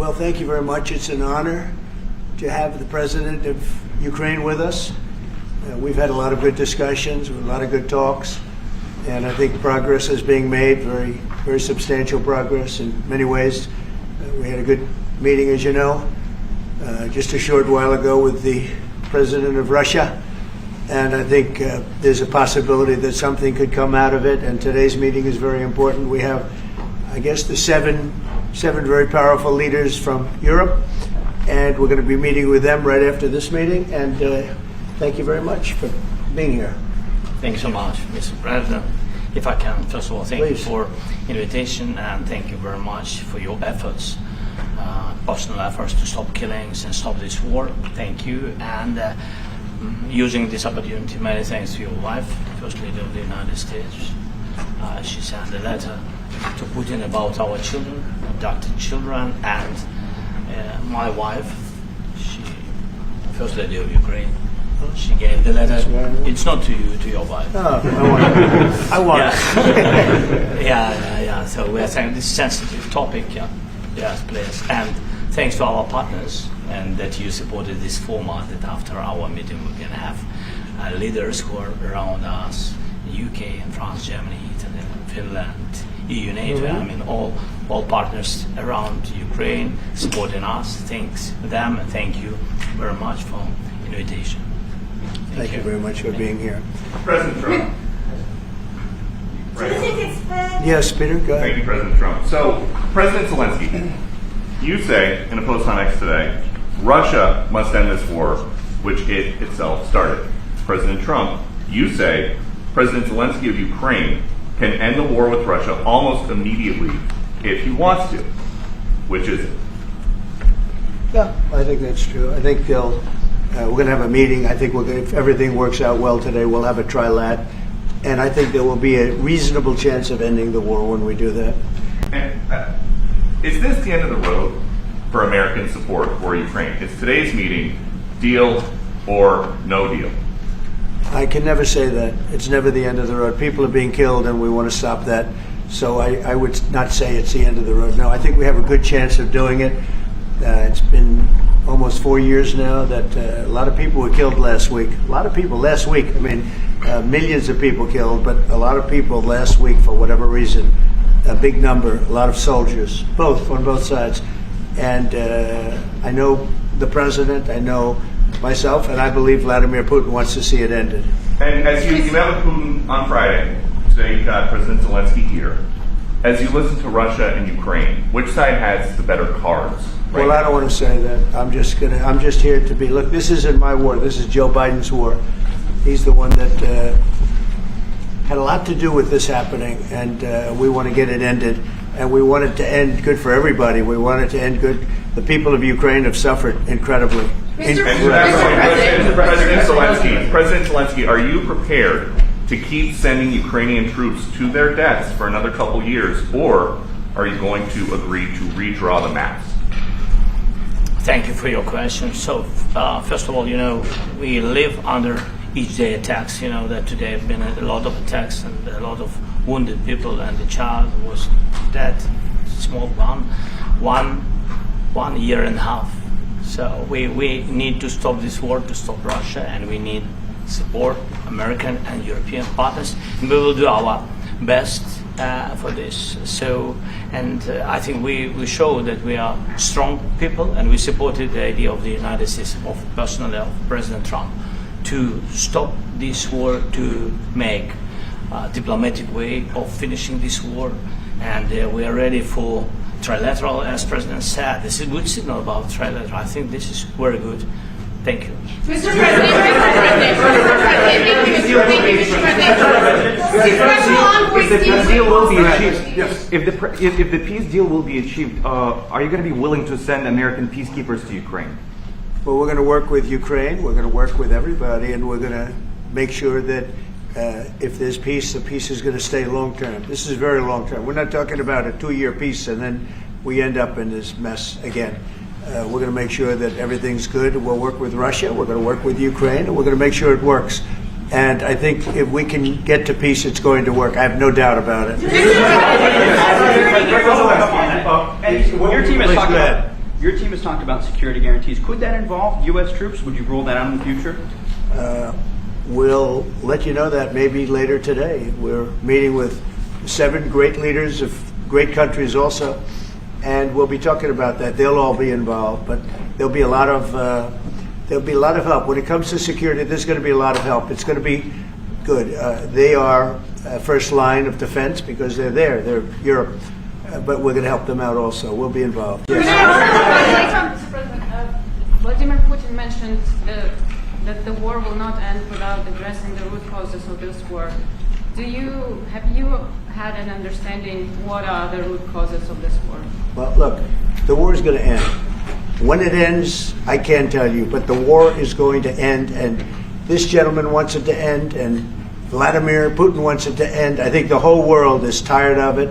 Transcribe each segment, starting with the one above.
Well, thank you very much. It's an honor to have the President of Ukraine with us. We've had a lot of good discussions, a lot of good talks, and I think progress is being made, very substantial progress in many ways. We had a good meeting, as you know, just a short while ago with the President of Russia, and I think there's a possibility that something could come out of it, and today's meeting is very important. We have, I guess, the seven very powerful leaders from Europe, and we're going to be meeting with them right after this meeting, and thank you very much for being here. Thank you so much, Mr. President. If I can, first of all, thank Please. you for invitation, and thank you very much for your efforts, personal efforts to stop killings and stop this war. Thank you. And using this opportunity, many thanks to your wife, First Lady of the United States. She sent a letter to Putin about our children, abducted children, and my wife, First Lady of Ukraine. She gave the letter. It's not to you, to your wife. Oh, I want it. Yeah. So we are saying this sensitive topic. Yes, please. And thanks to our partners, and that you supported this format. That after our meeting, we're going to have leaders who are around us: UK and France, Germany, Italy, Finland, EU, NATO. I mean, all partners around Ukraine supporting us. Thanks to them, and thank you very much for invitation. Thank you very much for being here. President Trump. Do you think it's fair? Yes, Peter, go Thank ahead. you, President Trump. So, President Zelensky, you say in a post on X today, Russia must end this war, which it itself started. President Trump, you say President Zelensky of Ukraine can end the war with Russia almost immediately if he wants to. Which is it? Yeah, I think that's true. I think we're going to have a meeting. I think if everything works out well today, we'll have a trilat. And I think there will be a reasonable chance of ending the war when we do that. And, is this the end of the road for American support for Ukraine? Is today's meeting deal or no deal? I can never say that. It's never the end of the road. People are being killed, and we want to stop that. So I would not say it's the end of the road. No, I think we have a good chance of doing it. It's been almost 4 years now that a lot of people were killed last week. A lot of people last week. I mean, millions of people killed, but a lot of people last week for whatever reason. A big number, a lot of soldiers, on both sides. And I know the president, I know myself, and I believe Vladimir Putin wants to see it ended. And as you met with Putin on Friday, today you've got President Zelensky here. As you listen to Russia and Ukraine, which side has the better cards? Well, I don't want to say that. I'm just here to be. Look, this isn't my war. This is Joe Biden's war. He's the one that had a lot to do with this happening, and we want to get it ended. And we want it to end good for everybody. We want it to end good. The people of Ukraine have suffered incredibly. President Zelensky, are you prepared to keep sending Ukrainian troops to their deaths for another couple years, or are you going to agree to redraw the maps? Thank you for your question. So, first of all, we live under each day attacks. That today have been a lot of attacks and a lot of wounded people, and the child was dead, small bomb, 1 year and a half. So we need to stop this war, to stop Russia, and we need support American and European partners, and we will do our best for this. So, and I think we show that we are strong people, and we supported the idea of the United States, of personally of President Trump, to stop this war, to make a diplomatic way of finishing this war, and we are ready for trilateral, as President said. This is a good signal about trilateral. I think this is very good. Thank you. Mr. President, if the peace deal will be achieved, are you going to be willing to send American peacekeepers to Ukraine? Well, we're going to work with Ukraine. We're going to work with everybody, and we're going to make sure that if there's peace, the peace is going to stay long term. This is very long term. We're not talking about a 2-year peace and then we end up in this mess again. We're going to make sure that everything's good. We'll work with Russia. We're going to work with Ukraine, and we're going to make sure it works. And I think if we can get to peace, it's going to work. I have no doubt about it. When your team is talking about Your team has talked about security guarantees. Could that involve U.S. troops? Would you rule that out in the future? We'll let you know that maybe later today. We're meeting with 7 great leaders of great countries also, and we'll be talking about that. They'll all be involved, but there'll be a lot of help when it comes to security. There's going to be a lot of help. It's going to be good. They are first line of defense because they're there. They're Europe, but we're going to help them out also. We'll be involved. Yes. Mr. President, Vladimir Putin mentioned that the war will not end without addressing the root causes of this war. Have you had an understanding what are the root causes of this war? Well, look, the war is going to end. When it ends, I can't tell you, but the war is going to end, and this gentleman wants it to end, and Vladimir Putin wants it to end. I think the whole world is tired of it,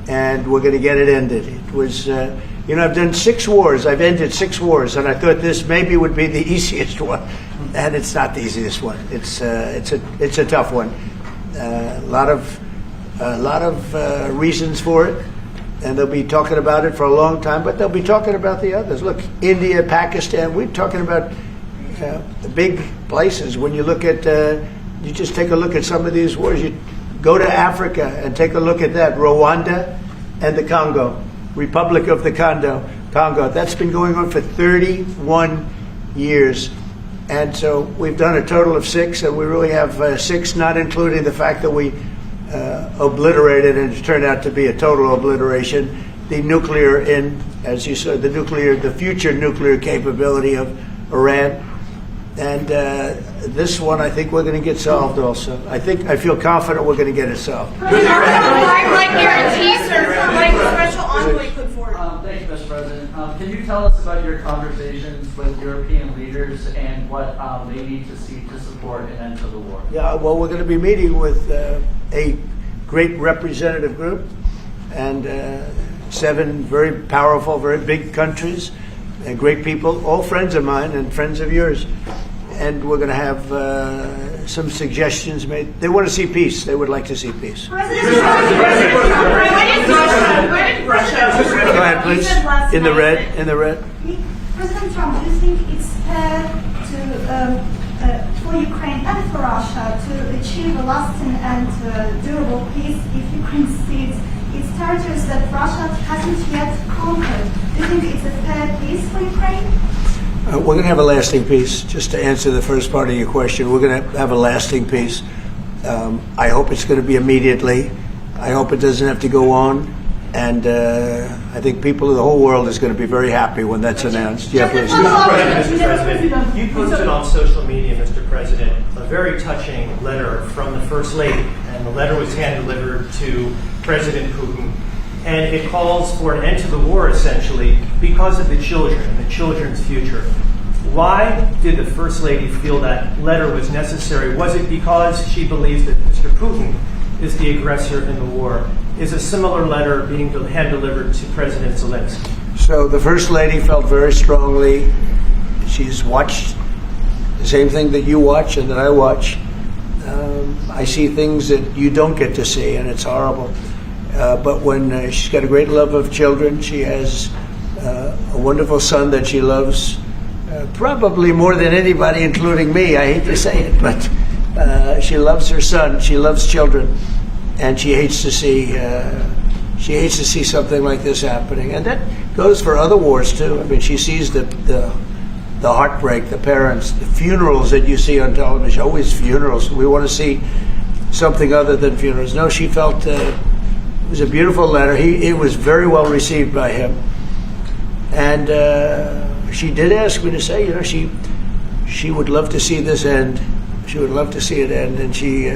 and we're going to get it ended. It was, I've done 6 wars. I've ended 6 wars, and I thought this maybe would be the easiest one, and it's not the easiest one. It's a tough one. A lot of reasons for it, and they'll be talking about it for a long time. But they'll be talking about the others. Look, India, Pakistan. We're talking about the big places. When you look at, you just take a look at some of these wars. You go to Africa and take a look at that. Rwanda and the Congo, Republic of the Congo. That's been going on for 31 years. And so we've done a total of 6, and we really have 6, not including the fact that we obliterated, and it turned out to be a total obliteration, the nuclear, as you said, the future nuclear capability of Iran. And this one, I think we're going to get solved also. I feel confident we're going to get it solved. Like guarantees or like special envoy put forward. Thank you, Mr. President. Can you tell us about your conversations with European leaders and what they need to see to support an end to the war? Yeah, well, we're going to be meeting with a great representative group and 7 very powerful, very big countries and great people, all friends of mine and friends of yours. And we're going to have some suggestions made. They want to see peace. They would like to see peace. President Trump, where did Russia? Go ahead, please. In the red. In the red. President Trump, do you think it's fair for Ukraine and for Russia to achieve a lasting and durable peace if Ukraine cedes its territories that Russia hasn't yet conquered? Do you think it's a fair peace for Ukraine? We're going to have a lasting peace. Just to answer the first part of your question, we're going to have a lasting peace. I hope it's going to be immediately. I hope it doesn't have to go on. And I think people of the whole world is going to be very happy when that's announced. Yeah, please. Mr. President, you posted on social media, Mr. President, a very touching letter from the First Lady, and the letter was hand-delivered to President Putin, and it calls for an end to the war, essentially, because of the children and the children's future. Why did the First Lady feel that letter was necessary? Was it because she believes that Mr. Putin is the aggressor in the war? Is a similar letter being hand-delivered to President Zelensky? So the First Lady felt very strongly. She's watched the same thing that you watch and that I watch. I see things that you don't get to see, and it's horrible. But when she's got a great love of children, she has a wonderful son that she loves, probably more than anybody, including me. I hate to say it, but she loves her son. She loves children. And she hates to see something like this happening, and that goes for other wars too. I mean, she sees the heartbreak, the parents, the funerals that you see on television. Always funerals. We want to see something other than funerals. No, she felt it was a beautiful letter. It was very well received by him, and she did ask me to say, she would love to see this end. She would love to see it end, and she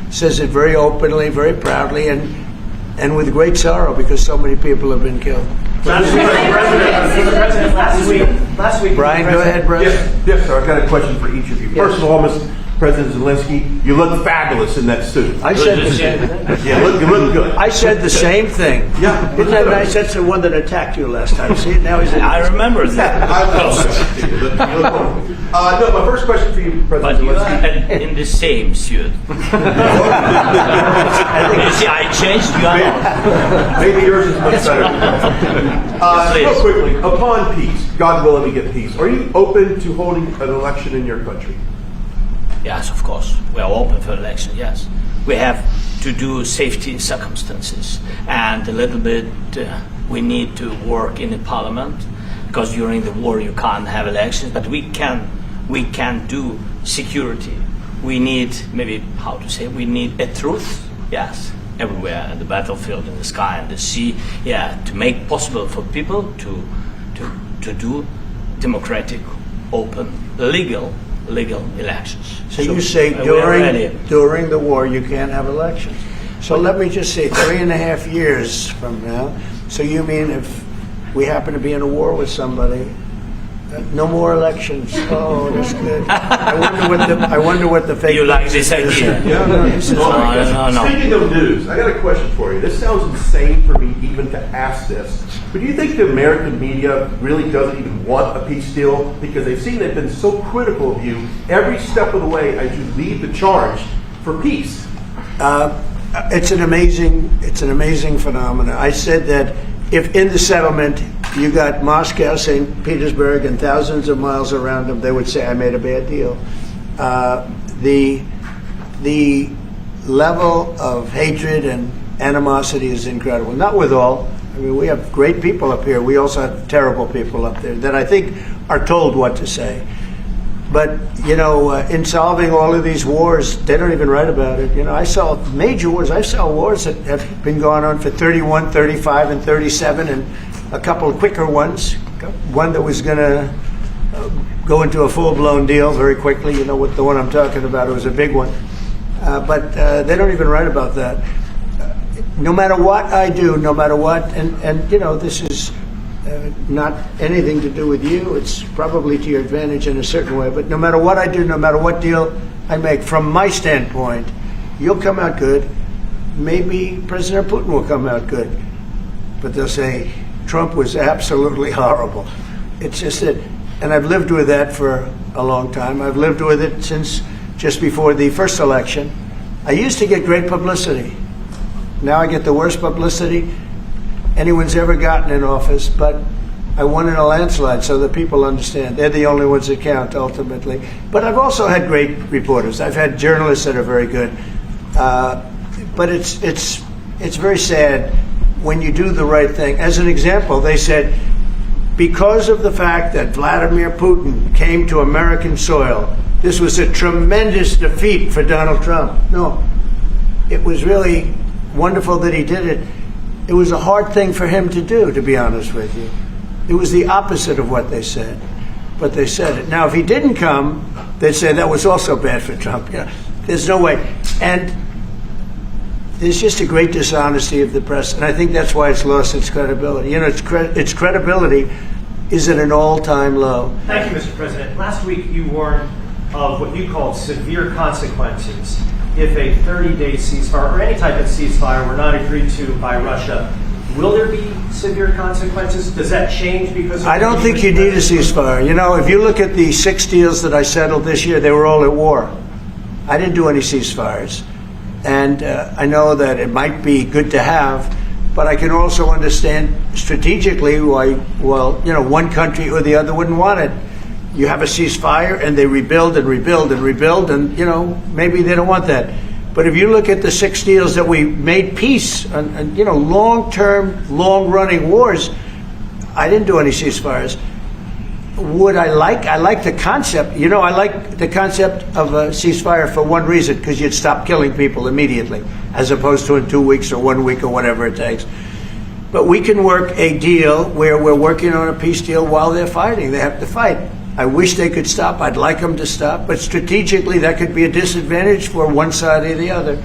says it very openly, very proudly, and with great sorrow because so many people have been killed. Last week, Brian, go ahead, brother. Yes, sir. I've got a question for each of you. First of all, President Zelensky. You look fabulous in that suit. I said the same thing. Yeah, you look good. I said the same thing. Yeah. Isn't that nice? That's the one that attacked you last time. See, now he's in. I remember that. I apologize. You look wonderful. No, my first question for you, But President you Zelensky. are in the same suit. You see, I changed. You are not. Maybe yours is much better. Yes, Real please. quickly, upon peace, God willing we get peace, are you open to holding an election in your country? Yes, of course. We are open for election, yes. We have to do safety circumstances. And a little bit, we need to work in the parliament, because during the war you can't have elections, but we can do security. We need, maybe, how to say, we need a truth, yes, everywhere, in the battlefield, in the sky, in the sea, yeah, to make possible for people to do democratic, open, legal elections. So you say we are ready. during the war you can't have elections. So let me just say 3.5 years from now. So you mean if we happen to be in a war with somebody, no more elections? Oh, that's good. I wonder what the fake. You like this idea? Yeah, no, This is No. Speaking of news, I got a question for you. This sounds insane for me even to ask this, but do you think the American media really doesn't even want a peace deal because they've seen they've been so critical of you every step of the way as you lead the charge for peace? It's an amazing phenomenon. I said that if in the settlement you got Moscow, St. Petersburg, and thousands of miles around them, they would say I made a bad deal. The level of hatred and animosity is incredible. Not with all. I mean, we have great people up here. We also have terrible people up there that I think are told what to say. But, in solving all of these wars, they don't even write about it. I saw major wars. I saw wars that have been going on for 31, 35, and 37, and a couple of quicker ones. One that was going to go into a full-blown deal very quickly. You know what the one I'm talking about? It was a big one. But they don't even write about that. No matter what I do, no matter what, and this is not anything to do with you. It's probably to your advantage in a certain way. But no matter what I do, no matter what deal I make, from my standpoint, you'll come out good. Maybe President Putin will come out good. But they'll say, Trump was absolutely horrible. It's just that, and I've lived with that for a long time. I've lived with it since just before the first election. I used to get great publicity. Now I get the worst publicity anyone's ever gotten in office, but I won in a landslide, so that people understand. They're the only ones that count, ultimately. But I've also had great reporters. I've had journalists that are very good. But it's very sad when you do the right thing. As an example, they said, because of the fact that Vladimir Putin came to American soil, this was a tremendous defeat for Donald Trump. No, it was really wonderful that he did it. It was a hard thing for him to do, to be honest with you. It was the opposite of what they said, but they said it. Now, if he didn't come, they'd say that was also bad for Trump. There's no way. And there's just a great dishonesty of the press, and I think that's why it's lost its credibility. Its credibility is at an all-time low. Thank you, Mr. President. Last week you warned of what you called severe consequences if a 30-day ceasefire or any type of ceasefire were not agreed to by Russia. Will there be severe consequences? Does that change because of I don't think you need a ceasefire. If you look at the 6 deals that I settled this year, they were all at war. I didn't do any ceasefires. And I know that it might be good to have, but I can also understand strategically why, one country or the other wouldn't want it. You have a ceasefire and they rebuild and rebuild and rebuild, and maybe they don't want that. But if you look at the 6 deals that we made peace and long-term, long-running wars, I didn't do any ceasefires. I like the concept. I like the concept of a ceasefire for one reason, because you'd stop killing people immediately, as opposed to in 2 weeks or 1 week or whatever it takes. But we can work a deal where we're working on a peace deal while they're fighting. They have to fight. I wish they could stop. I'd like them to stop. But strategically, that could be a disadvantage for one side or the other.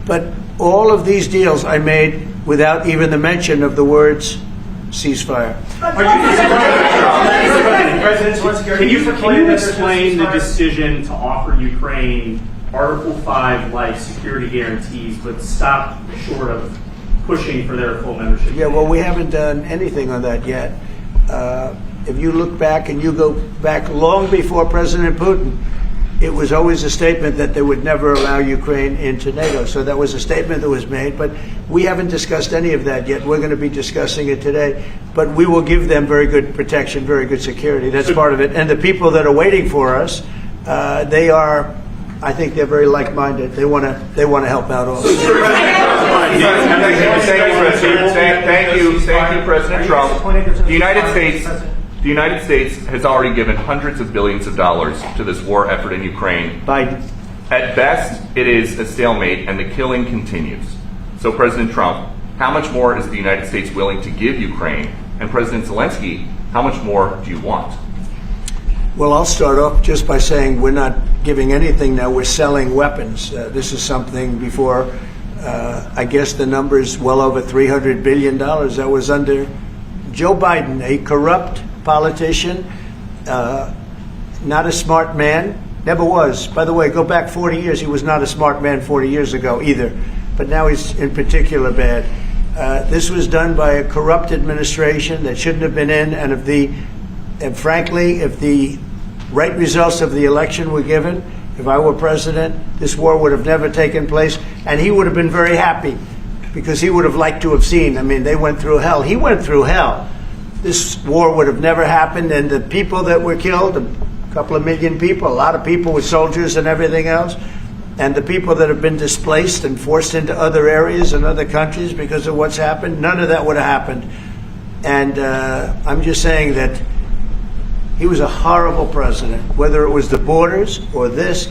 But all of these deals I made without even the mention of the words ceasefire. Are you disappointed? President Zelensky, Can you supporting that there's no explain the ceasefire? decision to offer Ukraine Article 5-like security guarantees, but stop short of pushing for their full membership? Yeah, well, we haven't done anything on that yet. If you look back and you go back long before President Putin, it was always a statement that they would never allow Ukraine into NATO. So that was a statement that was made, but we haven't discussed any of that yet. We're going to be discussing it today, but we will give them very good protection, very good security. That's part of it. And the people that are waiting for us, they are, I think they're very like-minded. They want to help out also. Thank you, President Trump. The United States has already given hundreds of billions of dollars to this war effort in Ukraine. Biden. At best, it is a stalemate, and the killing continues. So, President Trump, how much more is the United States willing to give Ukraine? And President Zelensky, how much more do you want? Well, I'll start off just by saying we're not giving anything now. We're selling weapons. This is something before, I guess the number is well over $300 billion. That was under Joe Biden, a corrupt politician, not a smart man, never was. By the way, go back 40 years. He was not a smart man 40 years ago either, but now he's in particular bad. This was done by a corrupt administration that shouldn't have been in, and frankly, if the right results of the election were given, if I were president, this war would have never taken place, and he would have been very happy because he would have liked to have seen. I mean, they went through hell. He went through hell. This war would have never happened, and the people that were killed, a couple of million people, a lot of people with soldiers and everything else, and the people that have been displaced and forced into other areas and other countries because of what's happened, none of that would have happened. And I'm just saying that he was a horrible president, whether it was the borders or this.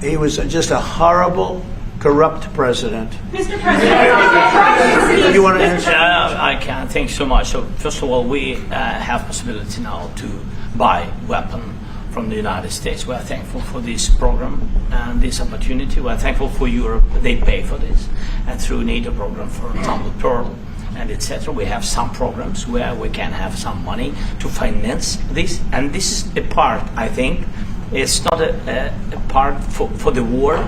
He was just a horrible, corrupt president. Mr. President, You want to answer? I can. Thank you so much. So first of all, we have possibility now to buy weapon from the United States. We are thankful for this program and this opportunity. We are thankful for Europe. They pay for this. And through NATO program, for example, Pearl and etc. We have some programs where we can have some money to finance this. And this is a part, I think, it's not a part for the war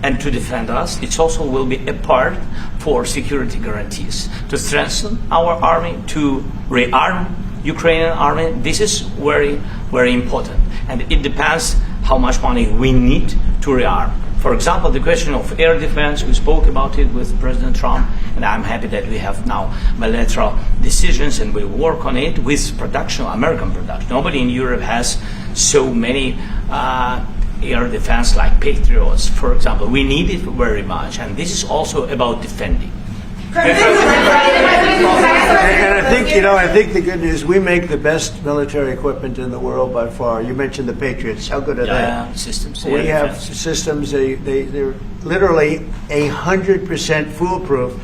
and to defend us. It also will be a part for security guarantees, to strengthen our army, to rearm Ukrainian army. This is very, very important. And it depends how much money we need to rearm. For example, the question of air defense, we spoke about it with President Trump, and I'm happy that we have now bilateral decisions and we work on it with production, American production. Nobody in Europe has so many air defense like Patriots, for example. We need it very much, and this is also about defending. And I think the good news, we make the best military equipment in the world by far. You mentioned the Patriots. How good are they? Systems. We have systems, they're literally 100% foolproof.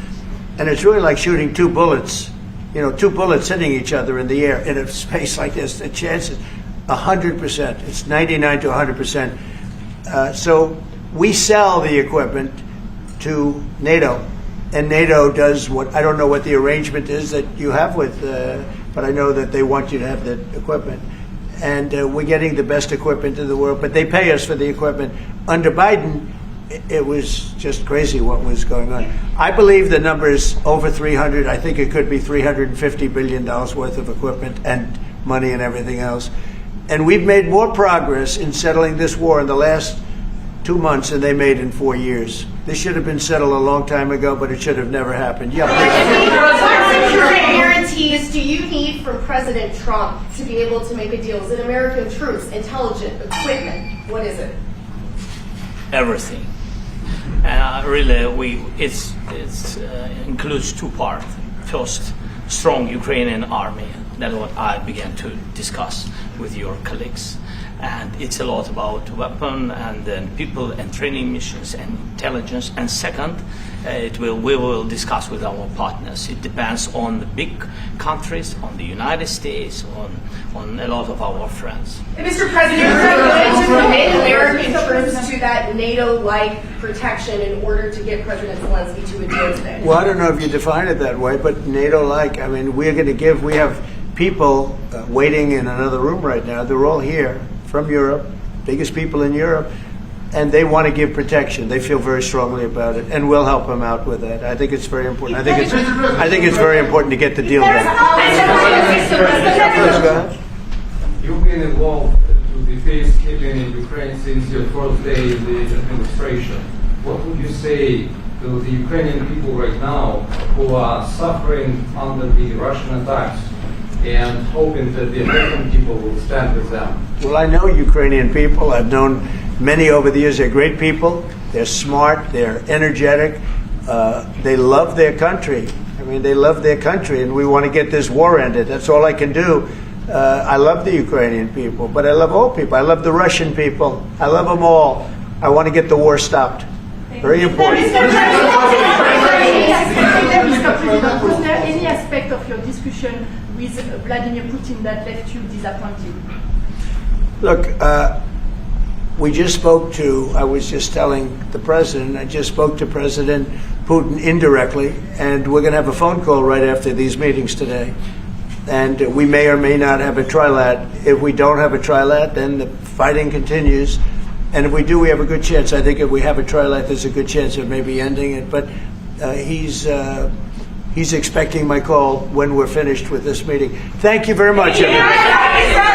And it's really like shooting two bullets, two bullets hitting each other in the air in a space like this. The chance is 100%. It's 99 to 100%. So we sell the equipment to NATO. And NATO does what, I don't know what the arrangement is that you have with, but I know that they want you to have the equipment. And we're getting the best equipment in the world, but they pay us for the equipment. Under Biden, it was just crazy what was going on. I believe the number is over 300. I think it could be $350 billion worth of equipment and money and everything else. And we've made more progress in settling this war in the last 2 months than they made in 4 years. This should have been settled a long time ago, but it should have never happened. Yeah, what security guarantees do you need from President Trump to be able to make a deal? Is it American troops, intelligence, equipment? What is it? Everything. And really, it includes two parts. First, strong Ukrainian army. That's what I began to discuss with your colleagues. And it's a lot about weapon and then people and training missions and intelligence. And second, we will discuss with our partners. It depends on the big countries, on the United States, on a lot of our friends. Mr. President, are you going to commit American troops to that NATO-like protection in order to get President Zelensky to a deal today? Well, I don't know if you define it that way, but NATO-like, I mean, we're going to give, we have people waiting in another room right now. They're all here from Europe, biggest people in Europe, and they want to give protection. They feel very strongly about it, and we'll help them out with that. I think it's very important. I think it's very important to get the deal done. Please go ahead. You've been involved with the peacekeeping in Ukraine since your first day in the administration. What would you say to the Ukrainian people right now who are suffering under the Russian attacks and hoping that the American people will stand with them? Well, I know Ukrainian people. I've known many over the years. They're great people. They're smart. They're energetic. They love their country. I mean, they love their country, and we want to get this war ended. That's all I can do. I love the Ukrainian people, but I love all people. I love the Russian people. I love them all. I want to get the war stopped. Very important. Mr. President, was there any aspect of your discussion with Vladimir Putin that left you disappointed? Look, we just spoke to, I was just telling the president, I just spoke to President Putin indirectly, and we're going to have a phone call right after these meetings today. And we may or may not have a trilat. If we don't have a trilat, then the fighting continues. And if we do, we have a good chance. I think if we have a trilat, there's a good chance of maybe ending it. But he's expecting my call when we're finished with this meeting. Thank you very much, everybody.